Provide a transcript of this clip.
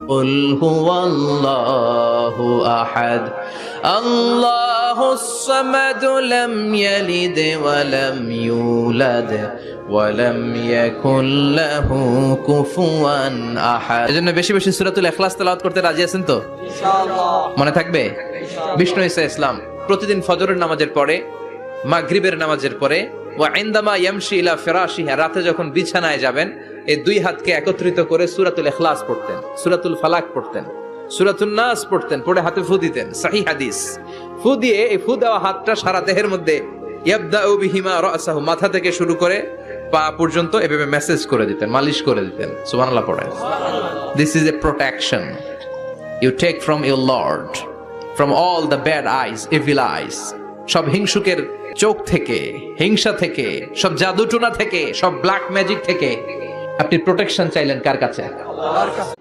قل هو الله أحد الله الصمد لم يلد ولم يولد ولم يكن له كفوا أحد। এজন্য বেশি বেশি সূরাতুল ইখলাস তেলাওয়াত করতে রাজি আছেন তো? ইনশাআল্লাহ। মনে থাকবে? বিষ্ণু ঈসা ইসলাম প্রতিদিন ফজরের নামাজের পরে, মাগরিবের নামাজের পরে, ওয়া ইনদামা ইয়ামশি ইলা ফিরাশিহি, রাতে যখন বিছানায় যাবেন, এই দুই হাতকে একত্রিত করে সূরাতুল ইখলাস পড়তেন, সূরাতুল ফালাক পড়তেন, সূরাতুন নাস পড়তেন, পড়ে হাতে ফু দিতেন। সহিহ হাদিস। ফু দিয়ে এই ফু দেওয়া হাতটা সারা দেহের মধ্যে ইয়াবদাউ বিহিমা রাসাহু, মাথা থেকে শুরু করে পা পর্যন্ত এভাবে মেসেজ করে দিতেন, মালিশ করে দিতেন। সুবহানাল্লাহ পড়েন। This is a protection you take from your lord, from all the bad eyes, evil eyes, সব হিংসুকের চোখ থেকে, হিংসা থেকে, সব জাদুটোনা থেকে, সব ব্ল্যাক ম্যাজিক থেকে আপনি প্রোটেকশন চাইলেন কার কাছে? আল্লাহর কাছে।